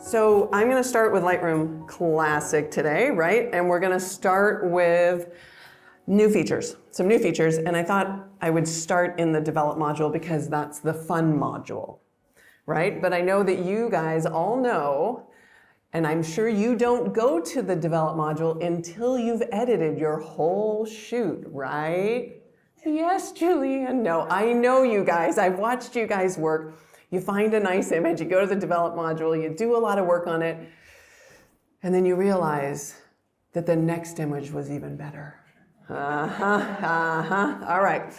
So I'm going to start with Lightroom Classic today, right? And we're going to start with new features, some new features. And I thought I would start in the develop module because that's the fun module, right? But I know that you guys all know, and I'm sure you don't go to the develop module until you've edited your whole shoot, right? Yes, Julieanne. No, I know you guys. I've watched you guys work. You find a nice image, you go to the develop module, you do a lot of work on it, and then you realize that the next image was even better. All right.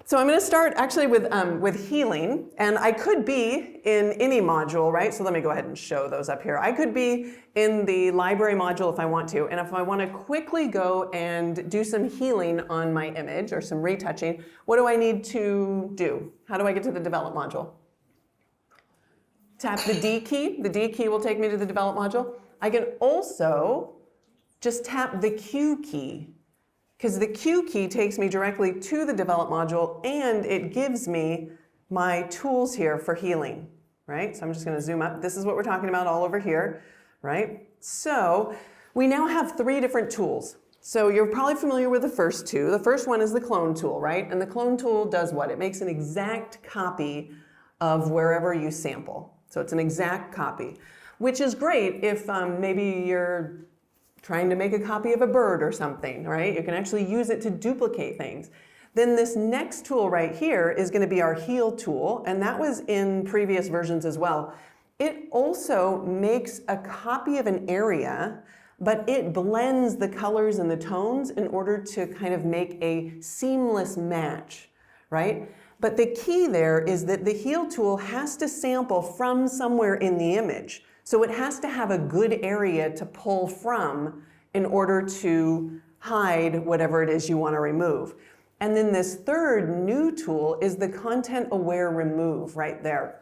So I'm going to start actually with healing, and I could be in any module, right? So let me go ahead and show those up here. I could be in the library module if I want to, and if I want to quickly go and do some healing on my image or some retouching, what do I need to do? How do I get to the develop module? Tap the D key. The D key will take me to the develop module. I can also just tap the Q key, because the Q key takes me directly to the develop module and it gives me my tools here for healing, right? So I'm just going to zoom up. This is what we're talking about all over here, right? So we now have 3 different tools. So you're probably familiar with the first 2. The first one is the clone tool, right? And the clone tool does what? It makes an exact copy of wherever you sample. So it's an exact copy, which is great if maybe you're trying to make a copy of a bird or something, right? You can actually use it to duplicate things. Then this next tool right here is going to be our heal tool, and that was in previous versions as well. It also makes a copy of an area, but it blends the colors and the tones in order to kind of make a seamless match, right? But the key there is that the heal tool has to sample from somewhere in the image. So it has to have a good area to pull from in order to hide whatever it is you want to remove. And then this third new tool is the content aware remove right there.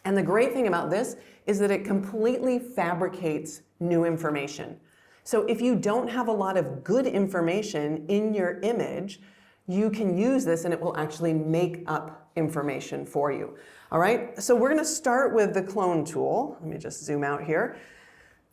And the great thing about this is that it completely fabricates new information. So if you don't have a lot of good information in your image, you can use this and it will actually make up information for you. All right, so we're going to start with the clone tool. Let me just zoom out here.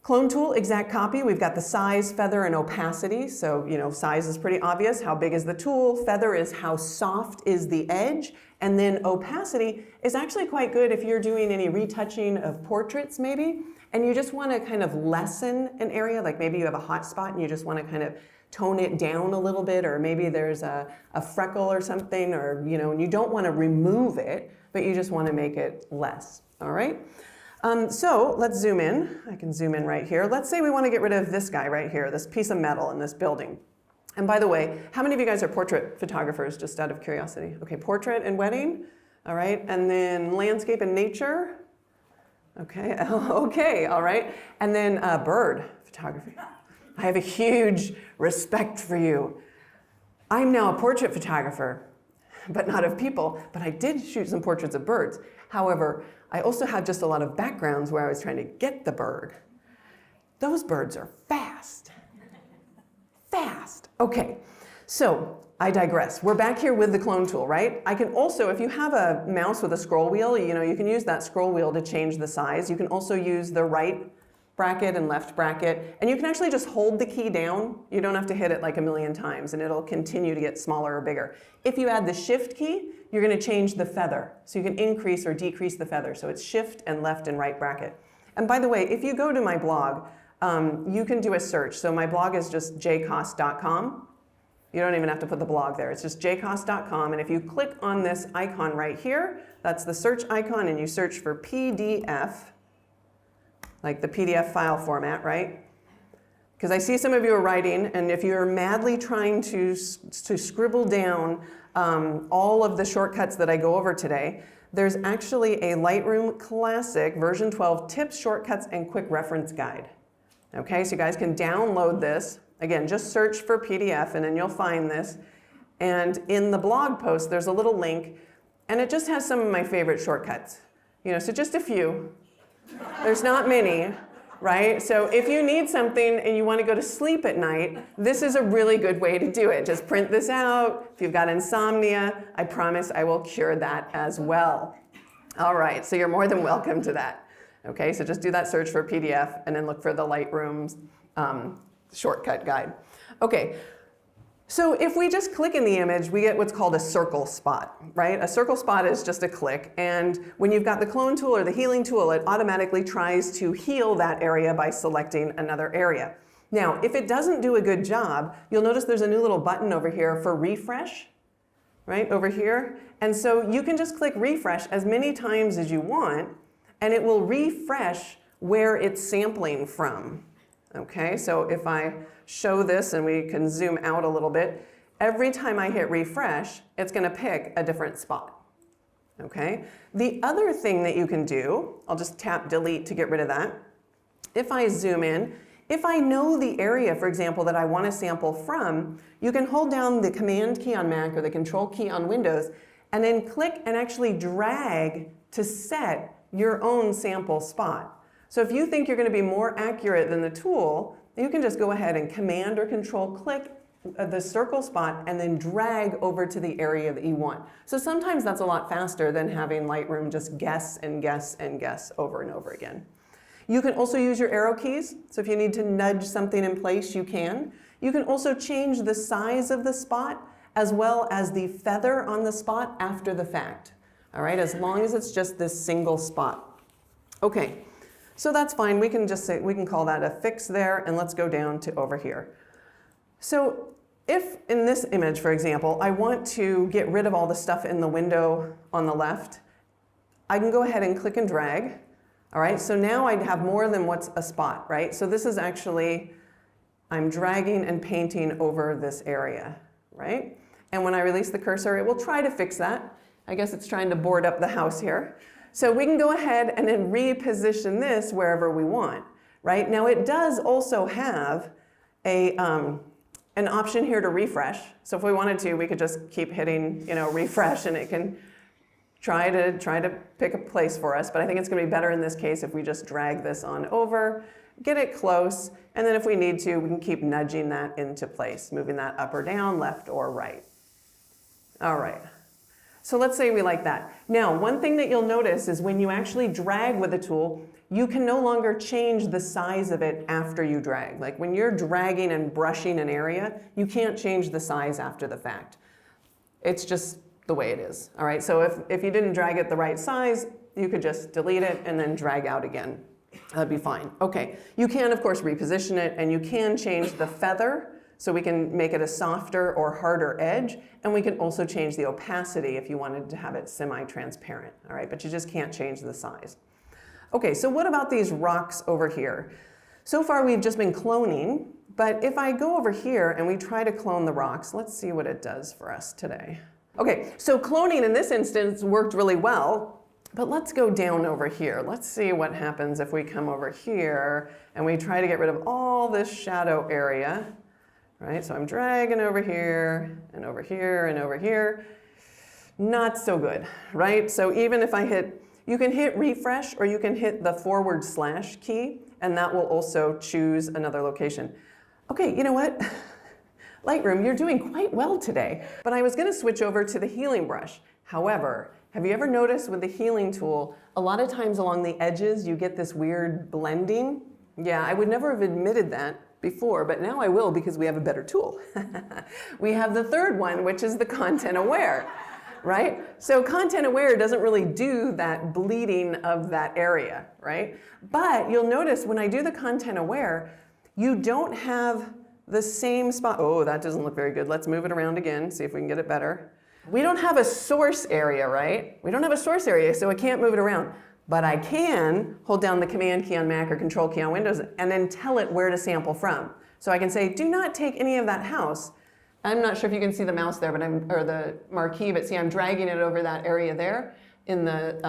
Clone tool, exact copy. We've got the size, feather, and opacity. So, size is pretty obvious. How big is the tool? Feather is how soft is the edge. And then opacity is actually quite good if you're doing any retouching of portraits maybe, and you just want to kind of lessen an area, like maybe you have a hot spot and you just want to kind of tone it down a little bit, or maybe there's a freckle or something, or and you don't want to remove it, but you just want to make it less. All right. So let's zoom in. I can zoom in right here. Let's say we want to get rid of this guy right here, this piece of metal in this building. And by the way, how many of you guys are portrait photographers, just out of curiosity? Okay, portrait and wedding. All right, and then landscape and nature. Okay, okay, all right. And then bird photography. I have a huge respect for you. I'm now a portrait photographer, but not of people, but I did shoot some portraits of birds. However, I also have just a lot of backgrounds where I was trying to get the bird. Those birds are fast. Fast. Okay, so I digress. We're back here with the clone tool, right? I can also, if you have a mouse with a scroll wheel, you can use that scroll wheel to change the size. You can also use the right bracket and left bracket, and you can actually just hold the key down. You don't have to hit it like a million times, and it'll continue to get smaller or bigger. If you add the shift key, you're going to change the feather, so you can increase or decrease the feather. So it's shift and left and right bracket. And by the way, if you go to my blog, you can do a search. So my blog is just jkost.com. You don't even have to put the blog there. It's just jkost.com, and if you click on this icon right here, that's the search icon, and you search for PDF, like the PDF file format, right? Because I see some of you are writing, and if you're madly trying to scribble down all of the shortcuts that I go over today, there's actually a Lightroom Classic version 12 tips, shortcuts, and quick reference guide. Okay, so you guys can download this. Again, just search for PDF, and then you'll find this. And in the blog post, there's a little link, and it just has some of my favorite shortcuts. So just a few. There's not many, right? So if you need something and you want to go to sleep at night, this is a really good way to do it. Just print this out. If you've got insomnia, I promise I will cure that as well. All right, so you're more than welcome to that. Okay, so just do that search for PDF and then look for the Lightroom shortcut guide. Okay, so if we just click in the image, we get what's called a circle spot, right? A circle spot is just a click, and when you've got the clone tool or the healing tool, it automatically tries to heal that area by selecting another area. Now, if it doesn't do a good job, you'll notice there's a new little button over here for refresh, right, over here. And so you can just click refresh as many times as you want, and it will refresh where it's sampling from. Okay, so if I show this and we can zoom out a little bit, every time I hit refresh, it's going to pick a different spot. Okay, the other thing that you can do, I'll just tap delete to get rid of that. If I zoom in, if I know the area, for example, that I want to sample from, you can hold down the Command key on Mac or the Control key on Windows, and then click and actually drag to set your own sample spot. So if you think you're going to be more accurate than the tool, you can just go ahead and Command or Control click the circle spot and then drag over to the area that you want. So sometimes that's a lot faster than having Lightroom just guess and guess and guess over and over again. You can also use your arrow keys. So if you need to nudge something in place, you can. You can also change the size of the spot as well as the feather on the spot after the fact. All right, as long as it's just this single spot. Okay. So that's fine, we can just say, we can call that a fix there, and let's go down to over here. So if in this image, for example, I want to get rid of all the stuff in the window on the left, I can go ahead and click and drag. All right, so now I have more than what's a spot, right? So this is actually, I'm dragging and painting over this area, right? And when I release the cursor, it will try to fix that. I guess it's trying to board up the house here. So we can go ahead and then reposition this wherever we want, right? Now it does also have an option here to refresh. So if we wanted to, we could just keep hitting, refresh, and it can try to pick a place for us. But I think it's going to be better in this case if we just drag this on over, get it close, and then if we need to, we can keep nudging that into place, moving that up or down, left or right. All right. So let's say we like that. Now, one thing that you'll notice is when you actually drag with a tool, you can no longer change the size of it after you drag. Like when you're dragging and brushing an area, you can't change the size after the fact. It's just the way it is. All right, so if you didn't drag it the right size, you could just delete it and then drag out again. That'd be fine. Okay, you can of course reposition it, and you can change the feather. So we can make it a softer or harder edge, and we can also change the opacity if you wanted to have it semi-transparent, all right? But you just can't change the size. Okay, so what about these rocks over here? So far we've just been cloning, but if I go over here and we try to clone the rocks, let's see what it does for us today. Okay, so cloning in this instance worked really well, but let's go down over here. Let's see what happens if we come over here and we try to get rid of all this shadow area. Right, so I'm dragging over here and over here and over here. Not so good, right? So even if I hit, you can hit refresh or you can hit the / key, and that will also choose another location. Okay, you know what? Lightroom, you're doing quite well today. But I was gonna switch over to the healing brush. However, have you ever noticed with the healing tool, a lot of times along the edges, you get this weird blending? Yeah, I would never have admitted that before, but now I will because we have a better tool. We have the third one, which is the content aware, right? So content aware doesn't really do that bleeding of that area, right? But you'll notice when I do the content aware, you don't have the same spot. Oh, that doesn't look very good. Let's move it around again, see if we can get it better. We don't have a source area, right? We don't have a source area, so I can't move it around. But I can hold down the Command key on Mac or Control key on Windows and then tell it where to sample from. So I can say, do not take any of that house. I'm not sure if you can see the mouse there, but or the marquee, but see, I'm dragging it over that area there in the,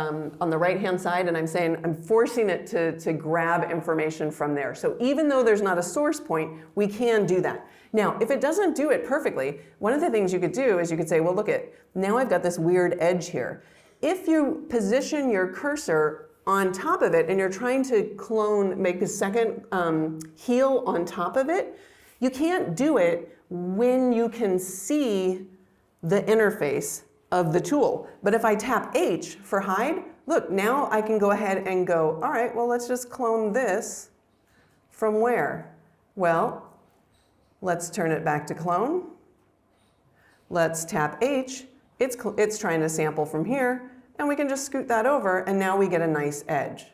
on the right-hand side, and I'm saying, I'm forcing it to grab information from there. So even though there's not a source point, we can do that. Now, if it doesn't do it perfectly, one of the things you could do is you could say, well, look at, now I've got this weird edge here. If you position your cursor on top of it and you're trying to clone, make a second heel on top of it, you can't do it when you can see the interface of the tool. But if I tap H for hide, look, now I can go ahead and go, all right, well, let's just clone this from where? Well, let's turn it back to clone. Let's tap H. It's trying to sample from here, and we can just scoot that over, and now we get a nice edge.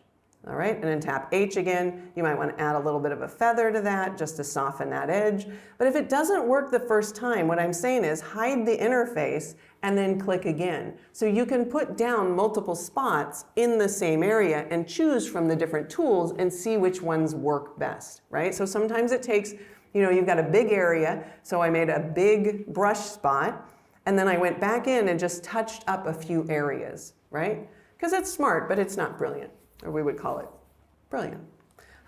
All right, and then tap H again. You might want to add a little bit of a feather to that just to soften that edge. But if it doesn't work the first time, what I'm saying is hide the interface and then click again. So you can put down multiple spots in the same area and choose from the different tools and see which ones work best, right? So sometimes it takes, you've got a big area, so I made a big brush spot, and then I went back in and just touched up a few areas, right? Because it's smart, but it's not brilliant. Or we would call it brilliant.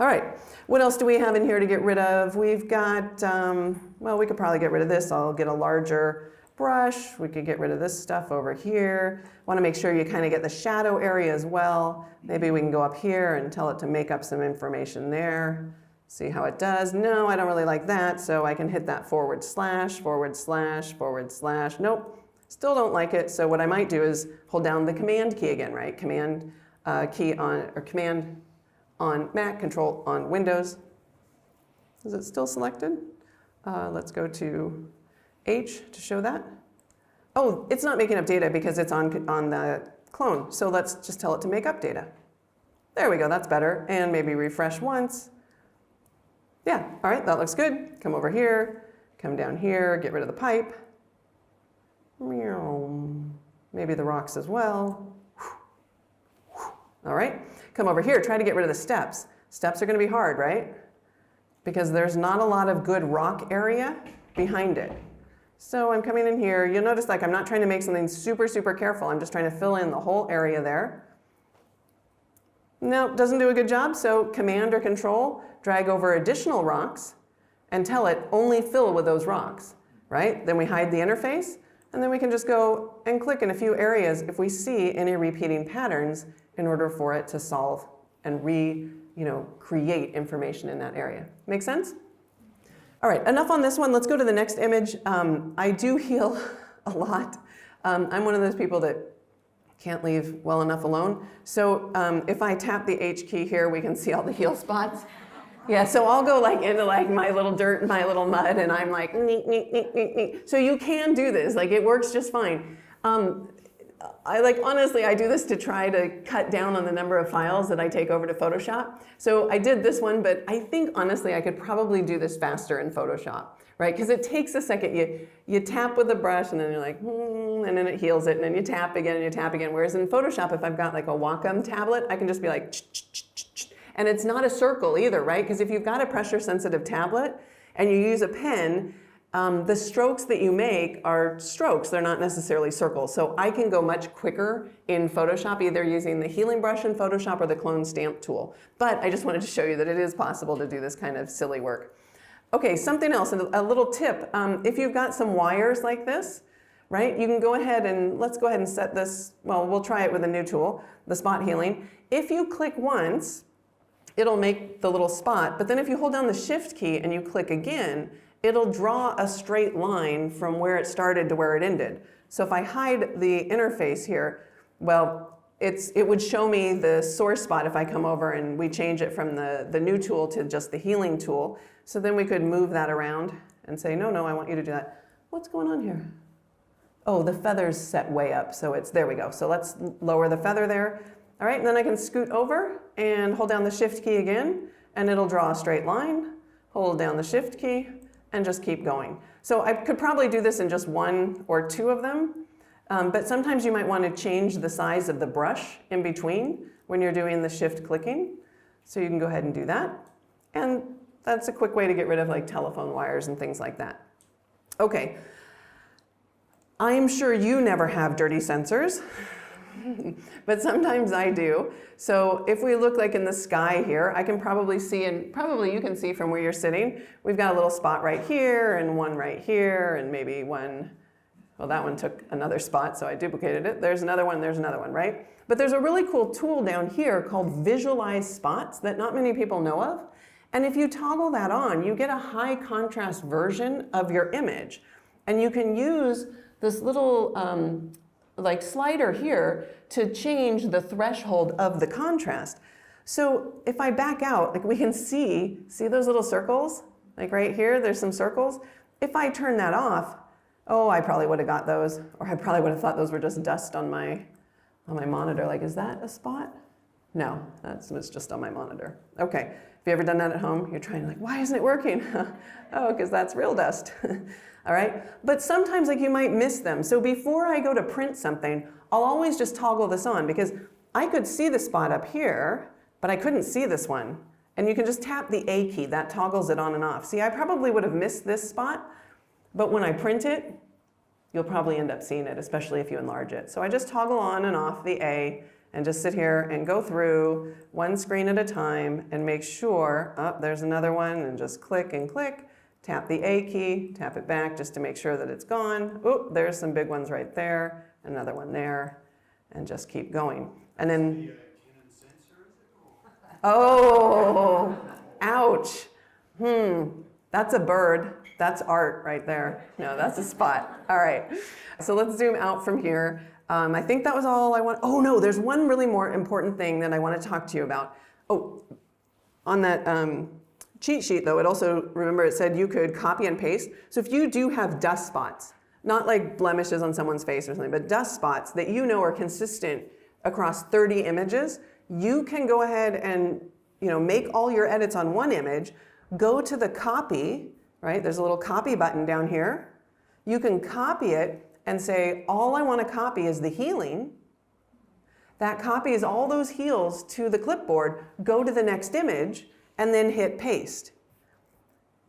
All right, what else do we have in here to get rid of? We've got, well, we could probably get rid of this. I'll get a larger brush. We could get rid of this stuff over here. Want to make sure you kind of get the shadow area as well. Maybe we can go up here and tell it to make up some information there. See how it does. No, I don't really like that, so I can hit that // // Nope, still don't like it. So what I might do is hold down the Command key again, right? Command key on, or Command on Mac, Control on Windows. Is it still selected? Let's go to H to show that. Oh, it's not making up data because it's on the clone. So let's just tell it to make up data. There we go, that's better. And maybe refresh once. Yeah, all right, that looks good. Come over here, come down here, get rid of the pipe. Maybe the rocks as well. All right, come over here, try to get rid of the steps. Steps are going to be hard, right? Because there's not a lot of good rock area behind it. So I'm coming in here. You'll notice like I'm not trying to make something super, super careful. I'm just trying to fill in the whole area there. No, doesn't do a good job, so Command or Control, drag over additional rocks and tell it only fill with those rocks, right? Then we hide the interface, and then we can just go and click in a few areas if we see any repeating patterns in order for it to solve and create information in that area. Make sense? All right, enough on this one. Let's go to the next image. I do heal a lot. I'm one of those people that can't leave well enough alone. So if I tap the H key here, we can see all the heal spots. Yeah, so I'll go into my little dirt and my little mud, and I'm like, neek, neek, neek, neek, neek. So you can do this, it works just fine. Honestly, I do this to try to cut down on the number of files that I take over to Photoshop. So I did this one, but I think honestly I could probably do this faster in Photoshop, right? Because it takes a second. You tap with the brush, and then you're like, and then it heals it, and then you tap again and you tap again. Whereas in Photoshop, if I've got a Wacom tablet, I can just be like, and it's not a circle either, right? Because if you've got a pressure-sensitive tablet and you use a pen, the strokes that you make are strokes. They're not necessarily circles. So I can go much quicker in Photoshop, either using the healing brush in Photoshop or the clone stamp tool. But I just wanted to show you that it is possible to do this kind of silly work. Okay, something else, a little tip. If you've got some wires like this, right, you can go ahead and, let's go ahead and set this, well, we'll try it with a new tool, the spot healing. If you click once, it'll make the little spot, but then if you hold down the Shift key and you click again, it'll draw a straight line from where it started to where it ended. So if I hide the interface here, well, it would show me the source spot if I come over and we change it from the new tool to just the healing tool. So then we could move that around and say, no, I want you to do that. What's going on here? Oh, the feather's set way up, so there we go. So let's lower the feather there. All right, and then I can scoot over and hold down the Shift key again, and it'll draw a straight line. Hold down the Shift key, and just keep going. So I could probably do this in just one or two of them, but sometimes you might want to change the size of the brush in between when you're doing the Shift clicking. So you can go ahead and do that. And that's a quick way to get rid of telephone wires and things like that. Okay, I'm sure you never have dirty sensors, but sometimes I do. So if we look in the sky here, I can probably see, and probably you can see from where you're sitting, we've got a little spot right here and one right here and maybe one, well, that one took another spot, so I duplicated it. There's another one, right? But there's a really cool tool down here called Visualize Spots that not many people know of. And if you toggle that on, you get a high contrast version of your image. And you can use this little like slider here to change the threshold of the contrast. So if I back out, like we can see those little circles? Like right here, there's some circles. If I turn that off, oh, I probably would have got those, or I probably would have thought those were just dust on my monitor. Like, is that a spot? No, it's just on my monitor. Okay, have you ever done that at home? You're trying to like, why isn't it working? Oh, because that's real dust. All right, but sometimes like you might miss them. So before I go to print something, I'll always just toggle this on because I could see the spot up here, but I couldn't see this one. And you can just tap the A key, that toggles it on and off. See, I probably would have missed this spot, but when I print it, you'll probably end up seeing it, especially if you enlarge it. So I just toggle on and off the A and just sit here and go through one screen at a time and make sure, oh, there's another one, and just click and click, tap the A key, tap it back just to make sure that it's gone. Oh, there's some big ones right there, another one there, and just keep going. And then, oh, ouch. That's a bird. That's art right there. No, that's a spot. All right. So let's zoom out from here. I think that was all I want. Oh no, there's one really more important thing that I want to talk to you about. Oh, on that cheat sheet though, it also, remember it said you could copy and paste. So if you do have dust spots, not like blemishes on someone's face or something, but dust spots that you know are consistent across 30 images, you can go ahead and make all your edits on one image, go to the copy, right? There's a little copy button down here. You can copy it and say, all I want to copy is the healing. That copies all those heals to the clipboard, go to the next image, and then hit paste.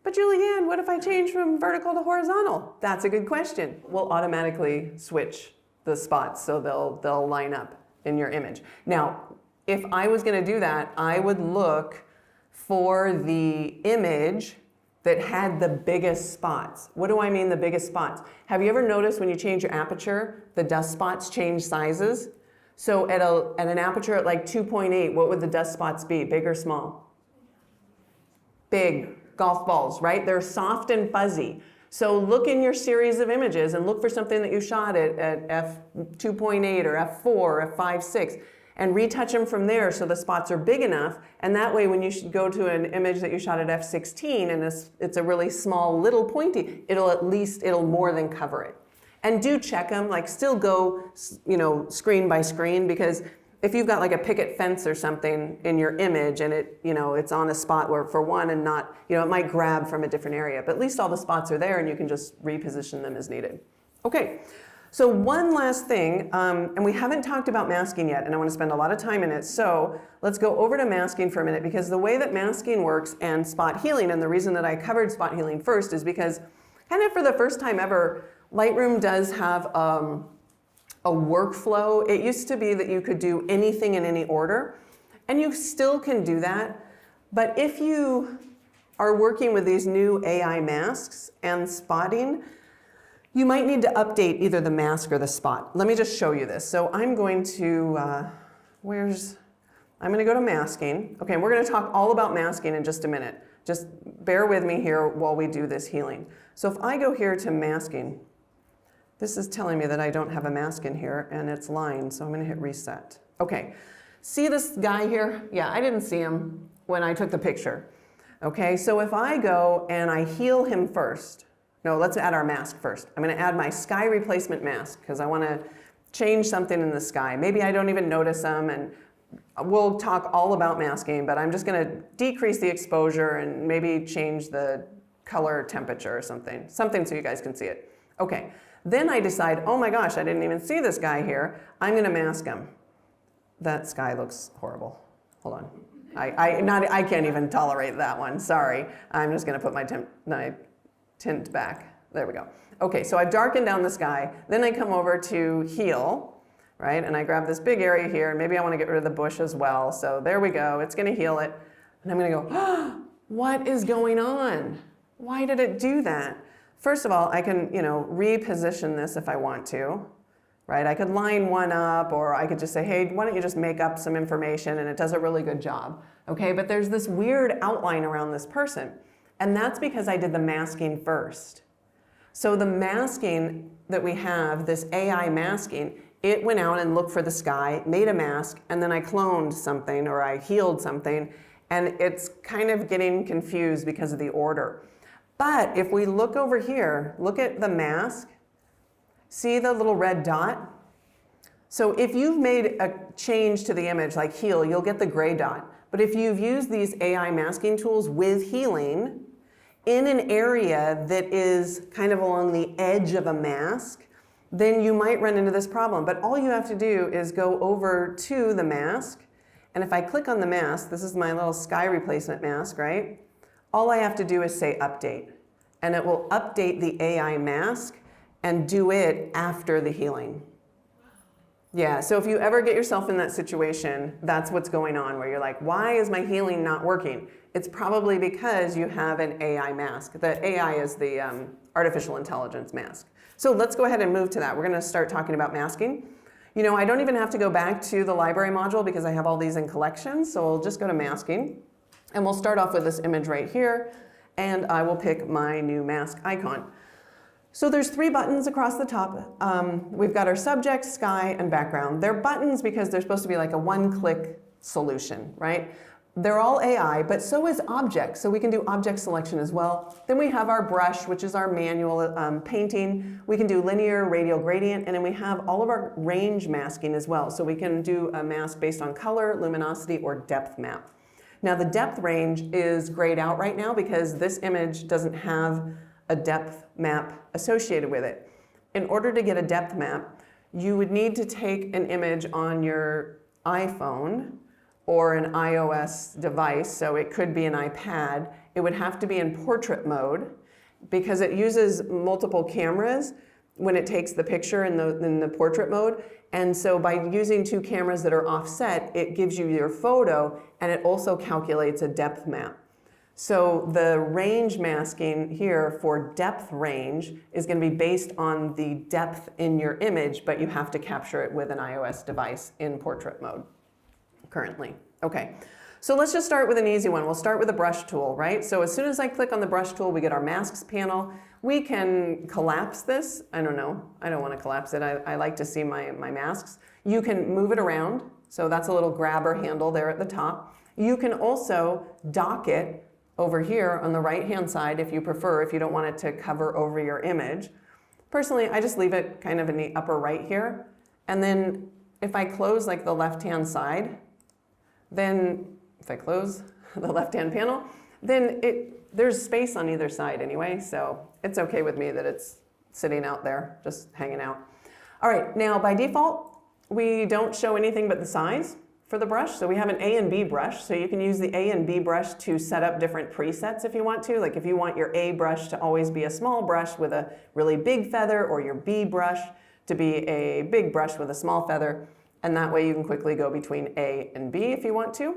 But Julieanne, what if I change from vertical to horizontal? That's a good question. We'll automatically switch the spots so they'll line up in your image. Now, if I was going to do that, I would look for the image that had the biggest spots. What do I mean the biggest spots? Have you ever noticed when you change your aperture, the dust spots change sizes? So at an aperture at like 2.8, what would the dust spots be, big or small? Big, golf balls, right? They're soft and fuzzy. So look in your series of images and look for something that you shot at f2.8 or f4 or f5.6. And retouch them from there so the spots are big enough, and that way when you go to an image that you shot at f16 and it's a really small little pointy, it'll more than cover it. And do check them, like still go screen by screen, because if you've got like a picket fence or something in your image and it's on a spot where for one and not, it might grab from a different area, but at least all the spots are there and you can just reposition them as needed. Okay. So one last thing, and we haven't talked about masking yet, and I want to spend a lot of time in it, so let's go over to masking for a minute, because the way that masking works and spot healing, and the reason that I covered spot healing first is because kind of for the first time ever, Lightroom does have a workflow. It used to be that you could do anything in any order, and you still can do that, but if you are working with these new AI masks and spotting, you might need to update either the mask or the spot. Let me just show you this. So I'm going to, I'm going to go to masking. Okay, we're going to talk all about masking in just a minute. Just bear with me here while we do this healing. So if I go here to masking, this is telling me that I don't have a mask in here and it's lying, so I'm going to hit reset. Okay, see this guy here? Yeah, I didn't see him when I took the picture. Okay, so if I go and I heal him first, no, let's add our mask first. I'm going to add my sky replacement mask because I want to change something in the sky. Maybe I don't even notice them, and we'll talk all about masking, but I'm just going to decrease the exposure and maybe change the color temperature or something so you guys can see it. Okay, then I decide, oh my gosh, I didn't even see this guy here. I'm going to mask him. That sky looks horrible. Hold on. I can't even tolerate that one. Sorry. I'm just going to put my tint back. There we go. Okay, so I've darkened down the sky. Then I come over to heal, right? And I grab this big area here, and maybe I want to get rid of the bush as well. So there we go. It's going to heal it. And I'm going to go, oh, what is going on? Why did it do that? First of all, I can, reposition this if I want to, right? I could line one up, or I could just say, hey, why don't you just make up some information, and it does a really good job, okay? But there's this weird outline around this person, and that's because I did the masking first. So the masking that we have, this AI masking, it went out and looked for the sky, made a mask, and then I cloned something or I healed something, and it's kind of getting confused because of the order. But if we look over here, look at the mask, see the little red dot? So if you've made a change to the image, like heal, you'll get the gray dot. But if you've used these AI masking tools with healing in an area that is kind of along the edge of a mask, then you might run into this problem. But all you have to do is go over to the mask, and if I click on the mask, this is my little sky replacement mask, right? All I have to do is say update, and it will update the AI mask and do it after the healing. Yeah, so if you ever get yourself in that situation, that's what's going on, where you're like, why is my healing not working? It's probably because you have an AI mask. The AI is the artificial intelligence mask. So let's go ahead and move to that. We're gonna start talking about masking. You know, I don't even have to go back to the library module because I have all these in collections, so we'll just go to masking. And we'll start off with this image right here, and I will pick my new mask icon. So there's 3 buttons across the top. We've got our subject, sky, and background. They're buttons because they're supposed to be like a one-click solution, right? They're all AI, but so is object. So we can do object selection as well. Then we have our brush, which is our manual painting. We can do linear, radial, gradient, and then we have all of our range masking as well. So we can do a mask based on color, luminosity, or depth map. Now the depth range is grayed out right now because this image doesn't have a depth map associated with it. In order to get a depth map, you would need to take an image on your iPhone or an iOS device, so it could be an iPad. It would have to be in portrait mode because it uses multiple cameras when it takes the picture in the portrait mode. And so by using 2 cameras that are offset, it gives you your photo, and it also calculates a depth map. So the range masking here for depth range is going to be based on the depth in your image, but you have to capture it with an iOS device in portrait mode currently. Okay, so let's just start with an easy one. We'll start with the brush tool, right? So as soon as I click on the brush tool, we get our masks panel. We can collapse this. I don't know. I don't want to collapse it. I like to see my masks. You can move it around. So that's a little grabber handle there at the top. You can also dock it over here on the right-hand side if you prefer, if you don't want it to cover over your image. Personally, I just leave it kind of in the upper right here. And then if I close like the left-hand side, then if I close the left-hand panel, then there's space on either side anyway, so it's okay with me that it's sitting out there, just hanging out. All right, now by default, we don't show anything but the size for the brush. So we have an A and B brush, so you can use the A and B brush to set up different presets if you want to. Like if you want your A brush to always be a small brush with a really big feather, or your B brush to be a big brush with a small feather, and that way you can quickly go between A and B if you want to.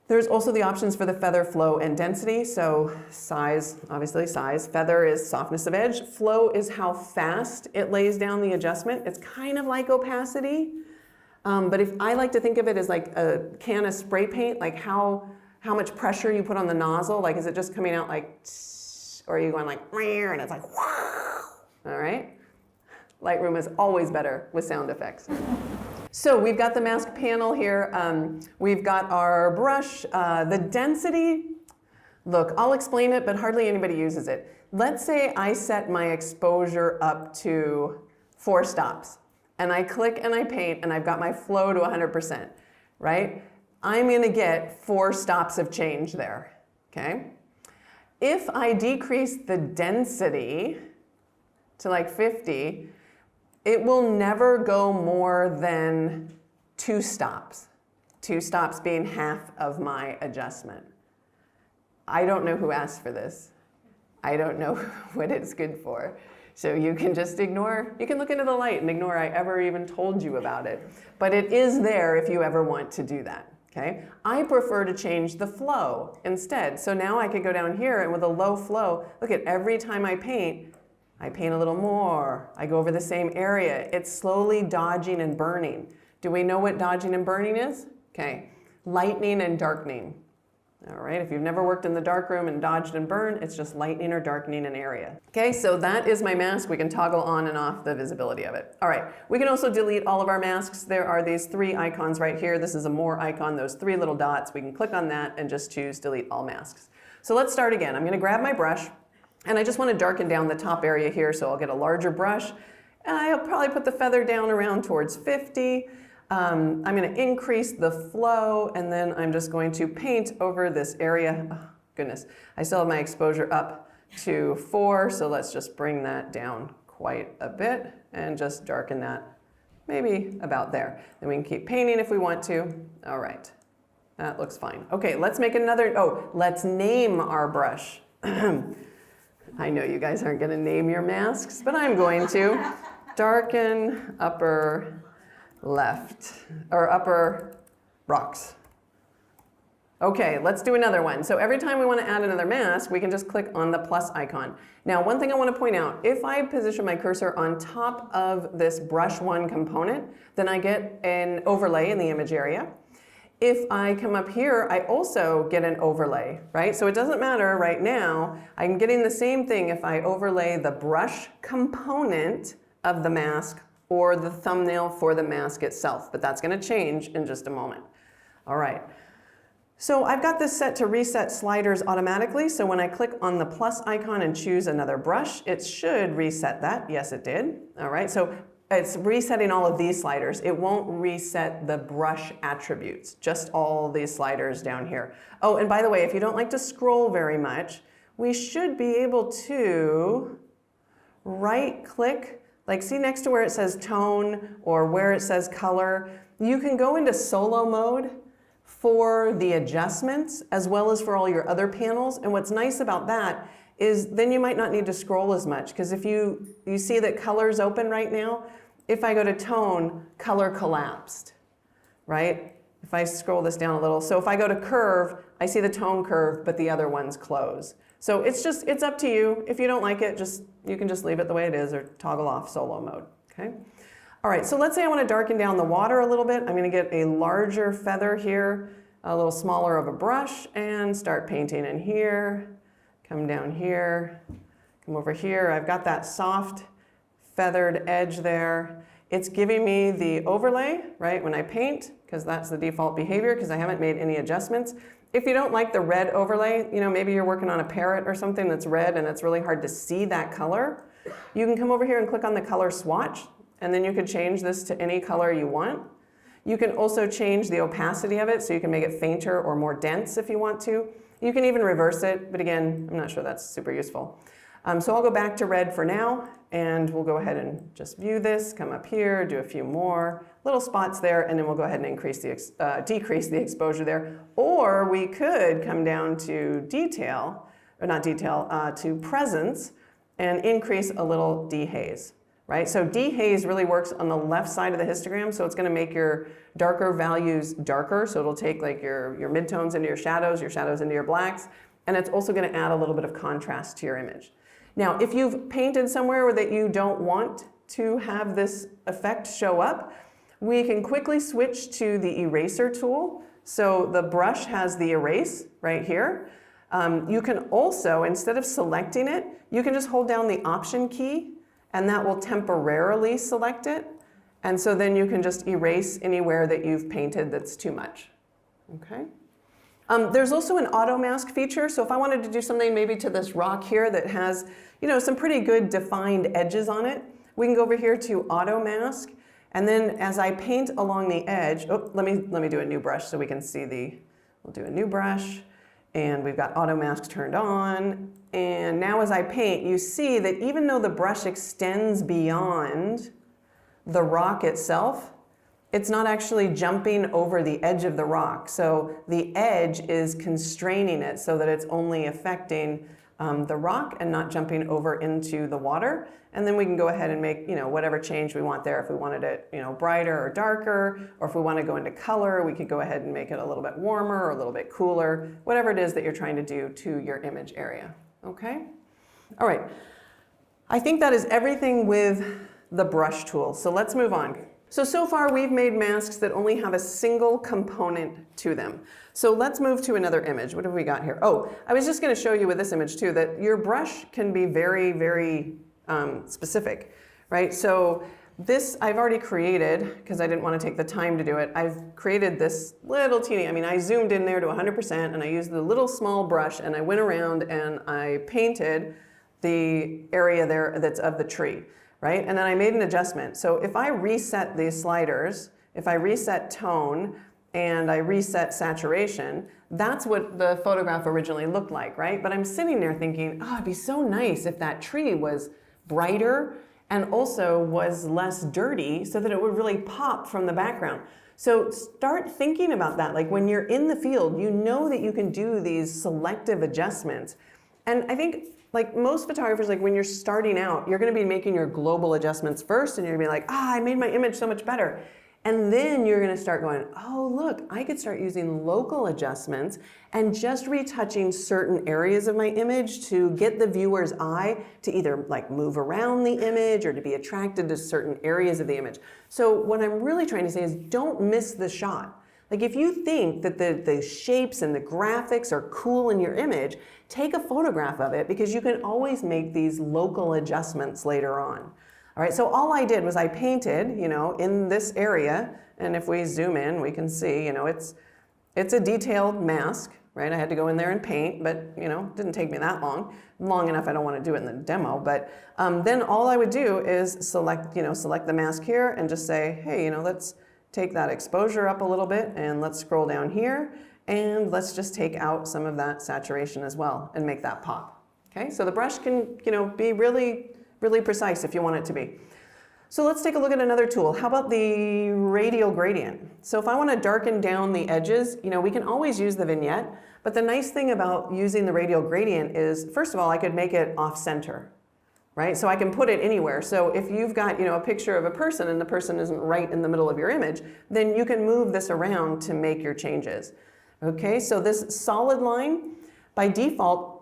There's also the options for the feather, flow, and density. So size, obviously size. Feather is softness of edge. Flow is how fast it lays down the adjustment. It's kind of like opacity. But if I like to think of it as like a can of spray paint, like how much pressure you put on the nozzle. Like is it just coming out like, or are you going like, and it's like, wow. All right? Lightroom is always better with sound effects. So we've got the mask panel here. We've got our brush. The density, look, I'll explain it, but hardly anybody uses it. Let's say I set my exposure up to 4 stops, and I click and I paint, and I've got my flow to 100%, right? I'm gonna get 4 stops of change there, okay? If I decrease the density to like 50, it will never go more than 2 stops. 2 stops being half of my adjustment. I don't know who asked for this. I don't know what it's good for. So you can just ignore, you can look into the light and ignore I ever even told you about it. But it is there if you ever want to do that, okay? I prefer to change the flow instead. So now I could go down here, and with a low flow, look at every time I paint a little more. I go over the same area. It's slowly dodging and burning. Do we know what dodging and burning is? Okay. Lightening and darkening. All right, if you've never worked in the darkroom and dodged and burned, it's just lightening or darkening an area. Okay, so that is my mask. We can toggle on and off the visibility of it. All right, we can also delete all of our masks. There are these 3 icons right here. This is a more icon, those 3 little dots. We can click on that and just choose delete all masks. So let's start again. I'm gonna grab my brush and I just wanna darken down the top area here, so I'll get a larger brush. And I'll probably put the feather down around towards 50. I'm going to increase the flow, and then I'm just going to paint over this area. Oh, goodness, I still have my exposure up to 4, so let's just bring that down quite a bit and just darken that maybe about there. Then we can keep painting if we want to. All right, that looks fine. Okay, let's make another, let's name our brush. I know you guys aren't going to name your masks, but I'm going to. Darken upper left, or upper rocks. Okay, let's do another one. So every time we want to add another mask, we can just click on the plus icon. Now, one thing I want to point out, if I position my cursor on top of this brush 1 component, then I get an overlay in the image area. If I come up here, I also get an overlay, right? So it doesn't matter right now. I'm getting the same thing if I overlay the brush component of the mask or the thumbnail for the mask itself, but that's going to change in just a moment. All right, so I've got this set to reset sliders automatically, so when I click on the plus icon and choose another brush, it should reset that. Yes, it did. All right, so it's resetting all of these sliders. It won't reset the brush attributes, just all these sliders down here. Oh, and by the way, if you don't like to scroll very much, we should be able to right-click. Like, see next to where it says tone or where it says color, you can go into solo mode for the adjustments as well as for all your other panels. And what's nice about that is then you might not need to scroll as much, because if you see that color's open right now, if I go to tone, color collapsed, right? If I scroll this down a little, so if I go to curve, I see the tone curve, but the other ones close. So it's up to you. If you don't like it, you can just leave it the way it is or toggle off solo mode, okay? All right, so let's say I want to darken down the water a little bit. I'm going to get a larger feather here, a little smaller of a brush, and start painting in here. Come down here, come over here. I've got that soft feathered edge there. It's giving me the overlay, right, when I paint, because that's the default behavior, because I haven't made any adjustments. If you don't like the red overlay, maybe you're working on a parrot or something that's red and it's really hard to see that color, you can come over here and click on the color swatch, and then you could change this to any color you want. You can also change the opacity of it, so you can make it fainter or more dense if you want to. You can even reverse it, but again, I'm not sure that's super useful. So I'll go back to red for now, and we'll go ahead and just view this, come up here, do a few more little spots there, and then we'll go ahead and decrease the exposure there. Or we could come down to detail, or not detail, to presence, and increase a little dehaze, right? So dehaze really works on the left side of the histogram, so it's going to make your darker values darker, so it'll take like your midtones into your shadows into your blacks, and it's also going to add a little bit of contrast to your image. Now, if you've painted somewhere that you don't want to have this effect show up, we can quickly switch to the eraser tool. So the brush has the erase right here. You can also, instead of selecting it, you can just hold down the Option key, and that will temporarily select it. And so then you can just erase anywhere that you've painted that's too much, okay? There's also an auto mask feature. So if I wanted to do something maybe to this rock here that has, some pretty good defined edges on it, we can go over here to auto mask. And then as I paint along the edge, let me do a new brush so we can see we'll do a new brush, and we've got auto mask turned on. And now as I paint, you see that even though the brush extends beyond the rock itself, it's not actually jumping over the edge of the rock. So the edge is constraining it so that it's only affecting the rock and not jumping over into the water. And then we can go ahead and make whatever change we want there. If we wanted it brighter or darker, or if we want to go into color, we could go ahead and make it a little bit warmer or a little bit cooler, whatever it is that you're trying to do to your image area. Okay? All right. I think that is everything with the brush tool. So let's move on. So far we've made masks that only have a single component to them. So let's move to another image. What have we got here? Oh, I was just going to show you with this image too that your brush can be very, very specific, right? So this I've already created because I didn't want to take the time to do it. I've created this little teeny, I mean, I zoomed in there to 100% and I used the little small brush and I went around and I painted the area there that's of the tree, right? And then I made an adjustment. So if I reset these sliders, if I reset tone and I reset saturation, that's what the photograph originally looked like, right? But I'm sitting there thinking, oh, it'd be so nice if that tree was brighter and also was less dirty so that it would really pop from the background. So start thinking about that. Like when you're in the field, you know that you can do these selective adjustments. And I think like most photographers, like when you're starting out, you're gonna be making your global adjustments first and you're gonna be like, I made my image so much better. And then you're gonna start going, oh, look, I could start using local adjustments and just retouching certain areas of my image to get the viewer's eye to either like move around the image or to be attracted to certain areas of the image. So what I'm really trying to say is don't miss the shot. Like if you think that the shapes and the graphics are cool in your image, take a photograph of it because you can always make these local adjustments later on. All right, so all I did was I painted, you know, in this area, and if we zoom in, we can see, you know, it's a detailed mask, right? I had to go in there and paint, but, you know, it didn't take me that long. Long enough, I don't want to do it in the demo, but then all I would do is select the mask here and just say, hey, you know, let's take that exposure up a little bit and let's scroll down here and let's just take out some of that saturation as well and make that pop. Okay, so the brush can, you know, be really precise if you want it to be. So let's take a look at another tool. How about the radial gradient? So if I want to darken down the edges, you know, we can always use the vignette, but the nice thing about using the radial gradient is, first of all, I could make it off center, right? So I can put it anywhere. So if you've got, you know, a picture of a person and the person isn't right in the middle of your image, then you can move this around to make your changes. Okay, so this solid line, by default,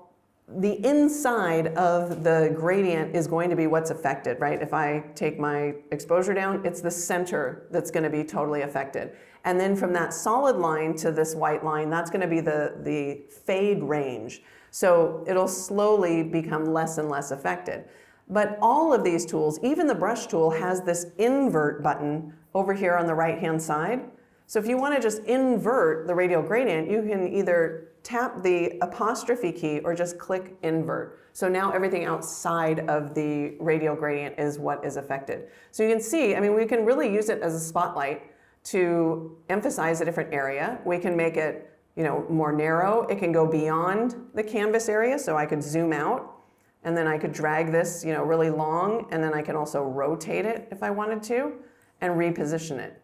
the inside of the gradient is going to be what's affected, right? If I take my exposure down, it's the center that's going to be totally affected. And then from that solid line to this white line, that's going to be the fade range. So it'll slowly become less and less affected. But all of these tools, even the brush tool, has this invert button over here on the right-hand side. So if you want to just invert the radial gradient, you can either tap the apostrophe key or just click invert. So now everything outside of the radial gradient is what is affected. So you can see, I mean, we can really use it as a spotlight to emphasize a different area. We can make it, you know, more narrow. It can go beyond the canvas area, so I could zoom out and then I could drag this, you know, really long, and then I can also rotate it if I wanted to and reposition it.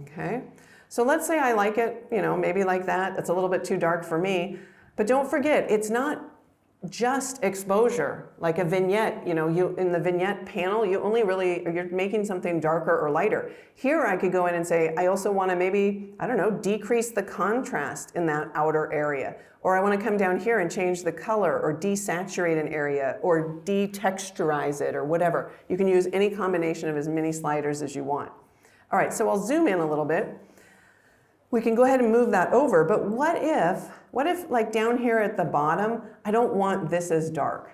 Okay. So let's say I like it, you know, maybe like that. It's a little bit too dark for me. But don't forget, it's not just exposure. Like a vignette, you know, in the vignette panel, you're making something darker or lighter. Here I could go in and say, I also want to maybe, I don't know, decrease the contrast in that outer area. Or I want to come down here and change the color or desaturate an area or detexturize it or whatever. You can use any combination of as many sliders as you want. All right, so I'll zoom in a little bit. We can go ahead and move that over, but what if like down here at the bottom, I don't want this as dark.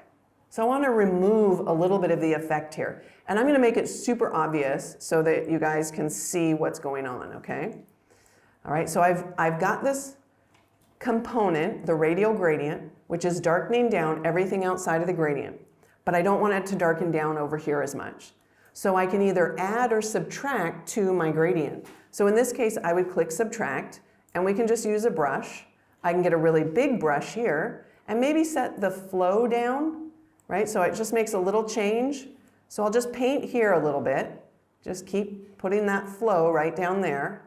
So I want to remove a little bit of the effect here. And I'm going to make it super obvious so that you guys can see what's going on, okay? All right, so I've got this component, the radial gradient, which is darkening down everything outside of the gradient, but I don't want it to darken down over here as much. So I can either add or subtract to my gradient. So in this case, I would click subtract, and we can just use a brush. I can get a really big brush here, and maybe set the flow down, right? So it just makes a little change. So I'll just paint here a little bit. Just keep putting that flow right down there,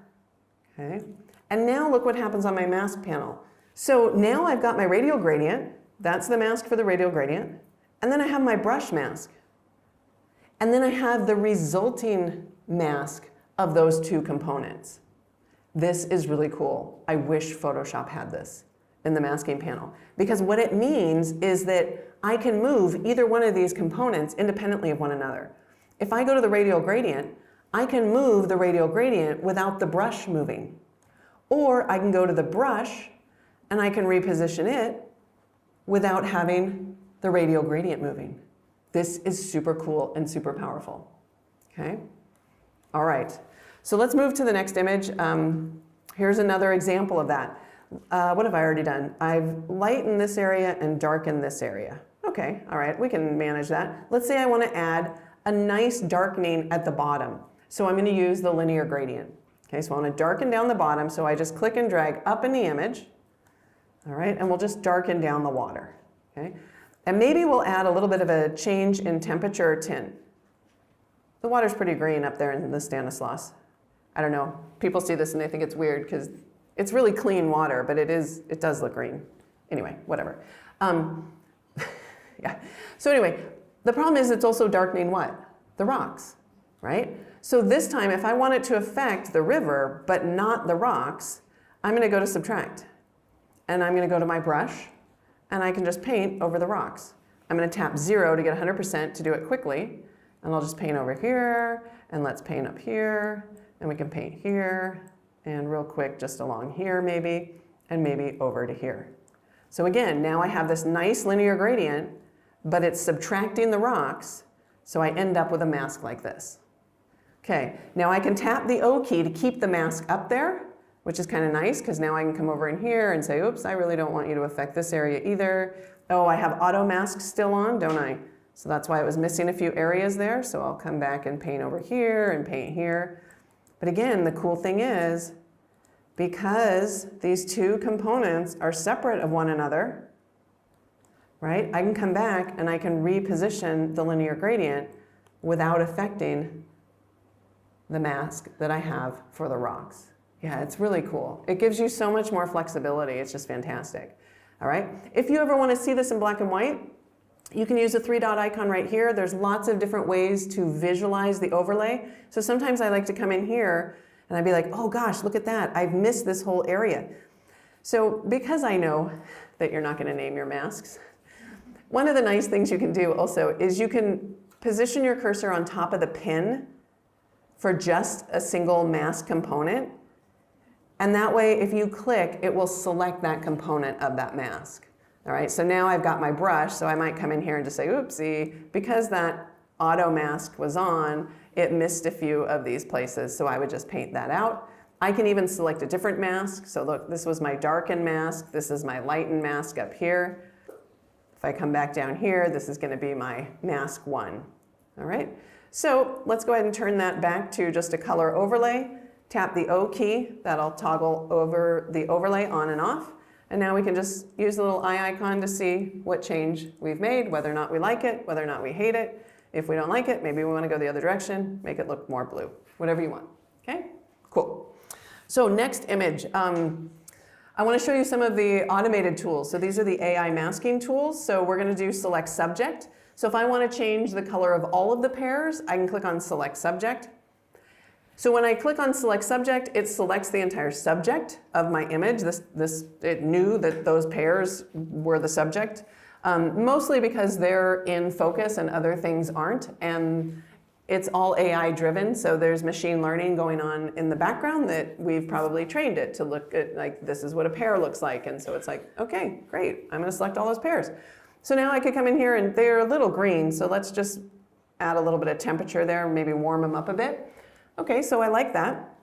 okay? And now look what happens on my mask panel. So now I've got my radial gradient. That's the mask for the radial gradient. And then I have my brush mask. And then I have the resulting mask of those two components. This is really cool. I wish Photoshop had this in the masking panel, because what it means is that I can move either one of these components independently of one another. If I go to the radial gradient, I can move the radial gradient without the brush moving. Or I can go to the brush and I can reposition it without having the radial gradient moving. This is super cool and super powerful. Okay? All right. So let's move to the next image. Here's another example of that. What have I already done? I've lightened this area and darkened this area. Okay, all right, we can manage that. Let's say I want to add a nice darkening at the bottom. So I'm going to use the linear gradient. Okay, so I want to darken down the bottom, so I just click and drag up in the image. All right, and we'll just darken down the water. Okay, and maybe we'll add a little bit of a change in temperature or tint. The water's pretty green up there in the Stanislaus. I don't know. People see this and they think it's weird because it's really clean water, but it does look green. Anyway, whatever. Yeah. So anyway, the problem is it's also darkening what? The rocks, right? So this time, if I want it to affect the river, but not the rocks, I'm going to go to subtract. And I'm going to go to my brush, and I can just paint over the rocks. I'm going to tap 0 to get 100% to do it quickly. And I'll just paint over here, and let's paint up here, and we can paint here, and real quick just along here maybe, and maybe over to here. So again, now I have this nice linear gradient, but it's subtracting the rocks, so I end up with a mask like this. Okay, now I can tap the O key to keep the mask up there, which is kind of nice, because now I can come over in here and say, oops, I really don't want you to affect this area either. Oh, I have auto mask still on, don't I? So that's why it was missing a few areas there, so I'll come back and paint over here and paint here. But again, the cool thing is, because these two components are separate of one another, right? I can come back and I can reposition the linear gradient without affecting the mask that I have for the rocks. Yeah, it's really cool. It gives you so much more flexibility. It's just fantastic. All right. If you ever want to see this in black and white, you can use the 3-dot icon right here. There's lots of different ways to visualize the overlay. So sometimes I like to come in here and I'd be like, oh gosh, look at that. I've missed this whole area. So because I know that you're not going to name your masks, one of the nice things you can do also is you can position your cursor on top of the pin for just a single mask component. And that way, if you click, it will select that component of that mask. All right, so now I've got my brush, so I might come in here and just say, oopsie, because that auto mask was on, it missed a few of these places, so I would just paint that out. I can even select a different mask. So look, this was my darken mask, this is my lighten mask up here. If I come back down here, this is gonna be my mask 1. All right, so let's go ahead and turn that back to just a color overlay. Tap the O key, that'll toggle over the overlay on and off. And now we can just use the little eye icon to see what change we've made, whether or not we like it, whether or not we hate it. If we don't like it, maybe we want to go the other direction, make it look more blue, whatever you want. Okay, cool. So next image, I want to show you some of the automated tools. So these are the AI masking tools. So we're going to do select subject. So if I want to change the color of all of the pairs, I can click on select subject. So when I click on select subject, it selects the entire subject of my image. It knew that those pairs were the subject, mostly because they're in focus and other things aren't. And it's all AI driven, so there's machine learning going on in the background that we've probably trained it to look at, like, this is what a pair looks like. And so it's like, okay, great, I'm gonna select all those pairs. So now I could come in here and they're a little green, so let's just add a little bit of temperature there, maybe warm them up a bit. Okay, so I like that.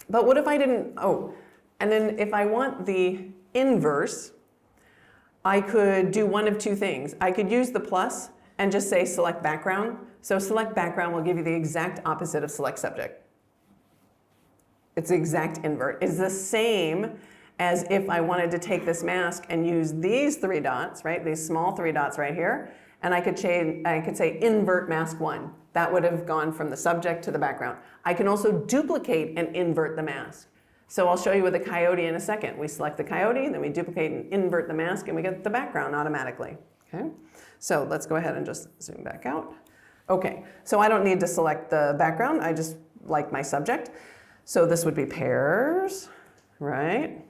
But what if I didn't, and then if I want the inverse, I could do one of two things. I could use the plus and just say select background. So select background will give you the exact opposite of select subject. It's the exact invert. It's the same as if I wanted to take this mask and use these 3 dots, right? These small 3 dots right here. And I could say invert mask 1. That would have gone from the subject to the background. I can also duplicate and invert the mask. So I'll show you with a coyote in a second. We select the coyote, then we duplicate and invert the mask, and we get the background automatically. Okay? So let's go ahead and just zoom back out. Okay, so I don't need to select the background. I just like my subject. So this would be pairs, right?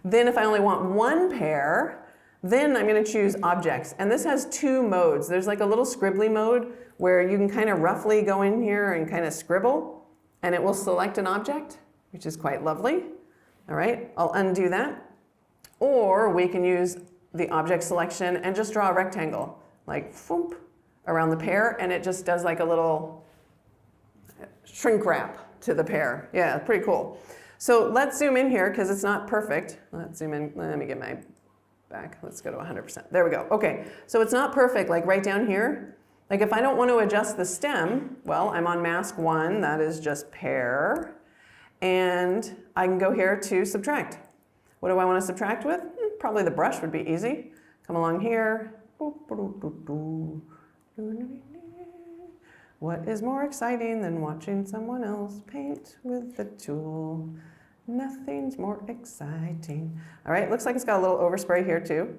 Then if I only want one pair, then I'm going to choose objects. And this has 2 modes. There's like a little scribbly mode where you can kind of roughly go in here and kind of scribble. and it will select an object, which is quite lovely. All right, I'll undo that. Or we can use the object selection and just draw a rectangle, like foomp, around the pear, and it just does like a little shrink wrap to the pear. Yeah, pretty cool. So let's zoom in here because it's not perfect. Let's zoom in. Let me get my back. Let's go to 100%. There we go. Okay, so it's not perfect, like right down here. Like if I don't want to adjust the stem, well, I'm on mask 1. That is just pear. And I can go here to subtract. What do I want to subtract with? Probably the brush would be easy. Come along here. What is more exciting than watching someone else paint with the tool? Nothing's more exciting. All right, looks like it's got a little overspray here too.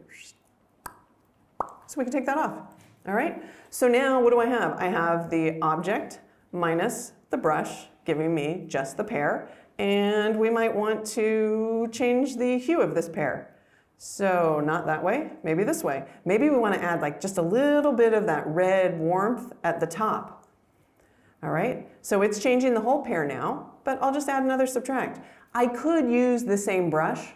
So we can take that off. All right, so now what do I have? I have the object minus the brush giving me just the pear. And we might want to change the hue of this pear. So not that way, maybe this way. Maybe we want to add like just a little bit of that red warmth at the top. All right, so it's changing the whole pear now, but I'll just add another subtract. I could use the same brush,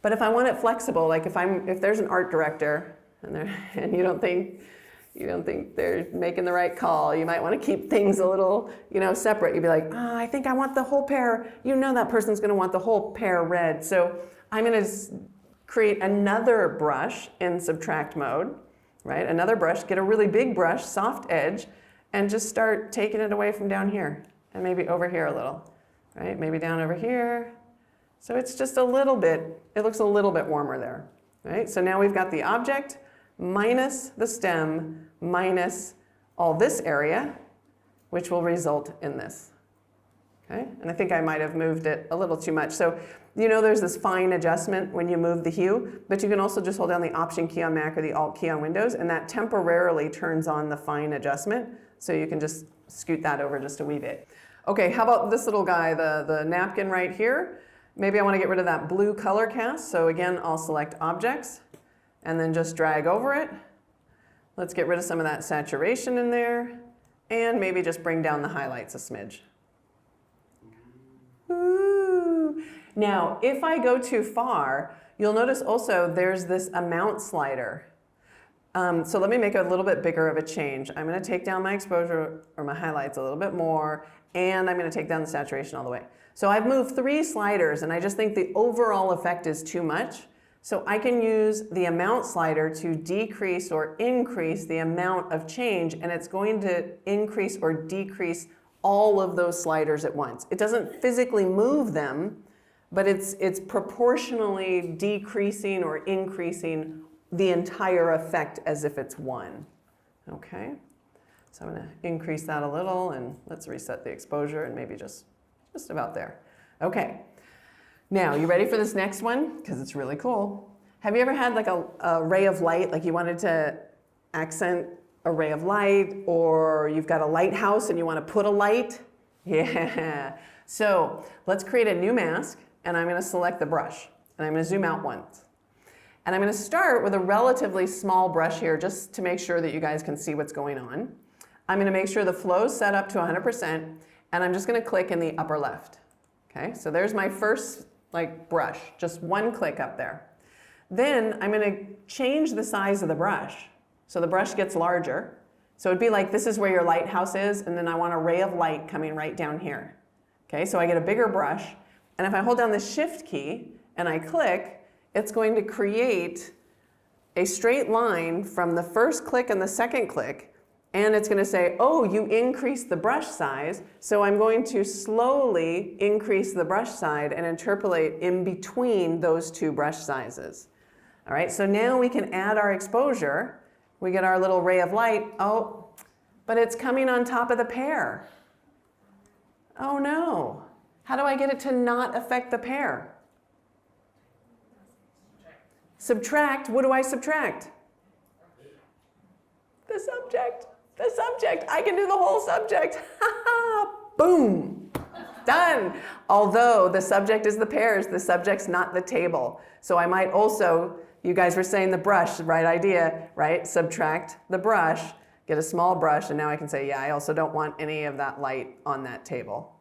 but if I want it flexible, like if there's an art director and you don't think they're making the right call, you might want to keep things a little, separate. You'd be like, I think I want the whole pear. That person's going to want the whole pear red. So I'm going to create another brush in subtract mode, right? Another brush, get a really big brush, soft edge, and just start taking it away from down here and maybe over here a little, right? Maybe down over here. So it's just a little bit, it looks a little bit warmer there, right? So now we've got the object minus the stem minus all this area, which will result in this. Okay, and I think I might have moved it a little too much. So there's this fine adjustment when you move the hue, but you can also just hold down the Option key on Mac or the Alt key on Windows, and that temporarily turns on the fine adjustment. So you can just scoot that over just a wee bit. Okay, how about this little guy, the napkin right here? Maybe I want to get rid of that blue color cast. So again, I'll select Objects and then just drag over it. Let's get rid of some of that saturation in there and maybe just bring down the highlights a smidge. Ooh. Now, if I go too far, you'll notice also there's this amount slider. So let me make a little bit bigger of a change. I'm going to take down my exposure or my highlights a little bit more, and I'm going to take down the saturation all the way. So I've moved 3 sliders, and I just think the overall effect is too much. So I can use the amount slider to decrease or increase the amount of change, and it's going to increase or decrease all of those sliders at once. It doesn't physically move them, but it's proportionally decreasing or increasing the entire effect as if it's one. Okay, so I'm going to increase that a little, and let's reset the exposure and maybe just about there. Okay, now you ready for this next one? Because it's really cool. Have you ever had like a ray of light, like you wanted to accent a ray of light, or you've got a lighthouse and you want to put a light? Yeah. So let's create a new mask, and I'm going to select the brush, and I'm going to zoom out once. And I'm going to start with a relatively small brush here just to make sure that you guys can see what's going on. I'm going to make sure the flow's set up to 100%, and I'm just going to click in the upper left. Okay, so there's my first brush, just one click up there. Then I'm going to change the size of the brush. So the brush gets larger. So it'd be like this is where your lighthouse is, and then I want a ray of light coming right down here. Okay, so I get a bigger brush, and if I hold down the Shift key and I click, it's going to create a straight line from the first click and the second click, and it's going to say, oh, you increased the brush size, so I'm going to slowly increase the brush size and interpolate in between those 2 brush sizes. All right, so now we can add our exposure. We get our little ray of light. Oh, but it's coming on top of the pear. Oh no. How do I get it to not affect the pear? Subtract. What do I subtract? The subject. The subject. I can do the whole subject. Boom. Done. Although the subject is the pears, the subject's not the table. So I might also, you guys were saying the brush, right idea, right? Subtract the brush, get a small brush, and now I can say, yeah, I also don't want any of that light on that table.